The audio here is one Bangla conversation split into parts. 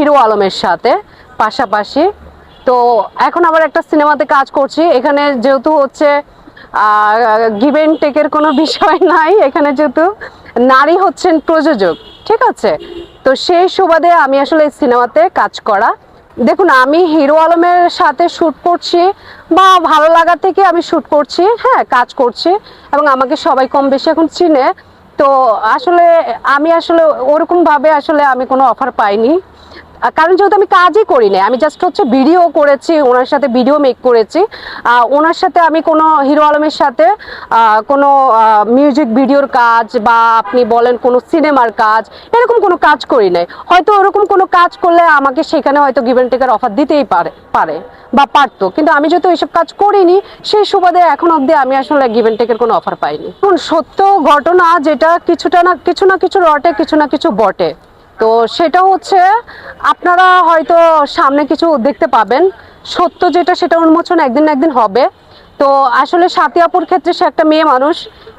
হিরো আলমের সাথে পাশাপাশি। তো এখন আবার একটা সিনেমাতে কাজ করছি। এখানে যেহেতু হচ্ছে গিভ এন্ড টেকের কোনো বিষয় নাই, এখানে যেহেতু নারী হচ্ছেন প্রযোজক, ঠিক আছে। তো সেই সুবাদে আমি আসলে এই সিনেমাতে কাজ করা। দেখুন, আমি হিরো আলমের সাথে শ্যুট করছি বা ভালো লাগা থেকে আমি শ্যুট করছি, হ্যাঁ কাজ করছি, এবং আমাকে সবাই কম বেশি এখন চিনে। তো আসলে আমি আসলে ওরকম ভাবে আসলে আমি কোনো অফার পাইনি, কারণ যেহেতু আমি কাজই করি না, আমি জাস্ট হচ্ছে ভিডিও করেছি, ওনার সাথে ভিডিও মেক করেছি। ওনার সাথে আমি কোনো হিরো আলমের সাথে কোনো মিউজিক ভিডিওর কাজ বা আপনি বলেন কোনো সিনেমার কাজ, এরকম কোনো কাজ করি নাই। হয়তো ওরকম কোনো কাজ করলে আমাকে সেখানে হয়তো গিভ অ্যান্ড টেকের অফার দিতেই পারে বা পারতো, কিন্তু আমি যেহেতু এইসব কাজ করিনি সেই সুবাদে এখন অবধি আমি আসলে গিভ অ্যান্ড টেকের কোনো অফার পাইনি। এখন সত্য ঘটনা যেটা কিছু না কিছু রটে, কিছু না কিছু বটে। তো সেটা হচ্ছে আপনারা হয়তো সামনে কিছু দেখতে পাবেন, সত্য যেটা সেটা উন্মোচন একদিন না একদিন হবে। তো আসলে সাথী আপুর ক্ষেত্রে সে একটা মেয়ে মানুষ,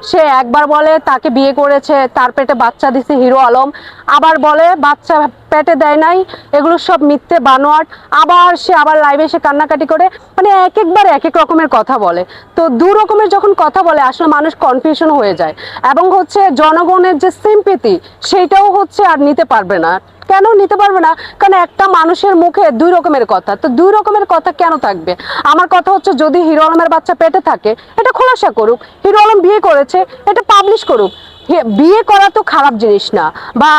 সে একবার বলে তাকে বিয়ে করেছে, তার পেটে বাচ্চা দিছে হিরো আলম, আবার বলে বাচ্চা পেটে দেয় নাই, এগুলো সব মিথ্যে বানোয়াট। আবার লাইভে এসে কান্নাকাটি করে, মানে একবার এক এক রকমের কথা বলে। তো দু রকমের যখন কথা বলে আসলে মানুষ কনফিউশন হয়ে যায়, এবং হচ্ছে জনগণের যে সিম্পেথি সেইটাও হচ্ছে আর নিতে পারবে না। কেন নিতে পারবে না? কারণ একটা মানুষের মুখে দুই রকমের কথা, তো দুই রকমের কথা কেন থাকবে? আমার কথা হচ্ছে যদি হিরো আলমের বাচ্চা পেটে থাকে এটা খোলাসা করুক, হিরো আলম বিয়ে করেছে এটা পাবলিশ করুক। বিয়ে করা তো খারাপ জিনিস না, বা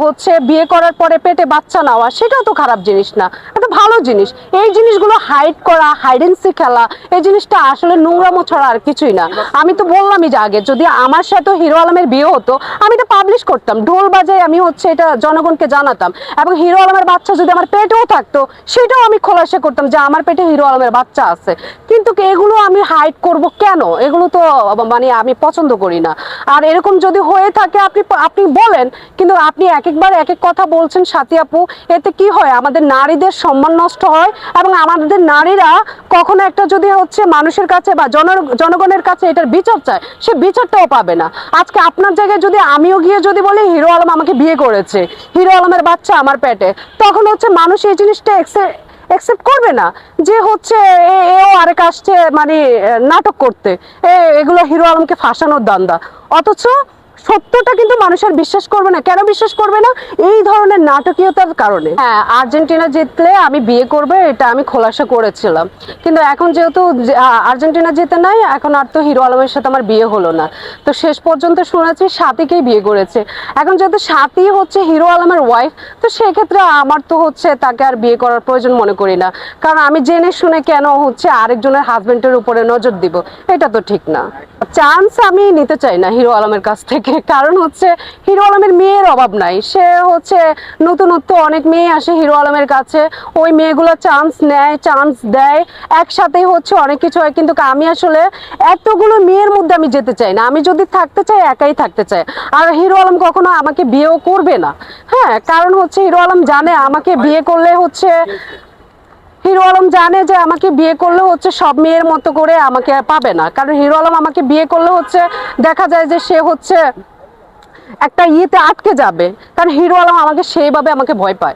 হচ্ছে বিয়ে করার পরে পেটে বাচ্চা নেওয়া সেটাও তো খারাপ জিনিস না, এটা ভালো জিনিস। এই জিনিসগুলো হাইড করা, হাইডেন্সি খেলা, এই জিনিসটা আসলে নোংরামো ছাড়া আর কিছুই না। আমি তো বললামই যে আগে যদি আমার সাথে হিরো আলমের বিয়ে হতো আমি এটা পাবলিশ করতাম, ঢোল বাজায় আমি হচ্ছে এটা জনগণকে জানাতাম, এবং হিরো আলমের বাচ্চা যদি আমার পেটেও থাকতো সেটাও আমি খোলাসা করতাম যে আমার পেটে হিরো আলমের বাচ্চা আছে। কিন্তু এগুলো আমি হাইড করব কেন? এগুলো তো মানে আমি পছন্দ করি না। আর এরকম যদি হয়ে থাকে আপনি বলেন, কিন্তু আপনি একবার এক এক কথা বলছেন সাথী আপু, এতে কি হয়? আমাদের নারীদের সম্মান নষ্ট হয়, এবং আমাদের নারীরা কখনো একটা যদি হচ্ছে মানুষের কাছে বা জনগণের কাছে এটার বিচার চায়, সে বিচারটাও পাবে না। আজকে আপনার জায়গায় যদি আমিও গিয়ে যদি বলি হিরো আলম আমাকে বিয়ে করেছে, হিরো আলমের বাচ্চা আমার পেটে, তখন হচ্ছে মানুষ এই জিনিসটা একসেপ্ট করবে না যে হচ্ছে এও আরেক আসছে মানে নাটক করতে, এগুলো হিরো আলমকে ফাঁসানোর দান্দা। অথচ সত্যটা কিন্তু মানুষ আর বিশ্বাস করবে না। কেন বিশ্বাস করবে না? এই ধরনের নাটকীয়তার কারণে। হ্যাঁ, আর্জেন্টিনা জিতলে আমি বিয়ে করবো এটা আমি খোলাসা করেছিলাম, কিন্তু এখন যেহেতু আর্জেন্টিনা জিতে নাই, এখন আর তো হিরো আলমের সাথে আমার বিয়ে হলো না। তো শেষ পর্যন্ত শুনেছি সাথীকেই বিয়ে করেছে। এখন যেহেতু সাথী হচ্ছে হিরো আলমের ওয়াইফ, তো সেক্ষেত্রে আমার তো হচ্ছে তাকে আর বিয়ে করার প্রয়োজন মনে করি না, কারণ আমি জেনে শুনে কেন হচ্ছে আরেকজনের হাজবেন্ডের উপরে নজর দিব? এটা তো ঠিক না। চান্স আমি নিতে চাই না হিরো আলমের কাছ থেকে, কারণ হচ্ছে হিরো আলমের মেয়ের অভাব নাই। সে হচ্ছে নতুনত্ব অনেক মেয়ে আসে হিরো আলমের কাছে, ওই মেয়েগুলো চান্স নেয়, চান্স দেয়, একসাথেই হচ্ছে অনেক কিছু হয়। কিন্তু আমি আসলে এতগুলো মেয়ের মধ্যে আমি যেতে চাই না, আমি যদি থাকতে চাই একাই থাকতে চাই। আর হিরো আলম কখনো আমাকে বিয়েও করবে না, হ্যাঁ, কারণ হচ্ছে হিরো আলম জানে আমাকে বিয়ে করলে হচ্ছে হিরো আলম জানে যে আমাকে বিয়ে করলে হচ্ছে সব মেয়ের মতো করে আমাকে পাবে না। কারণ হিরো আলম আমাকে বিয়ে করলে হচ্ছে দেখা যায় যে সে হচ্ছে একটা ইয়েতে আটকে যাবে, কারণ হিরো আলম আমাকে সেইভাবে আমাকে ভয় পায়।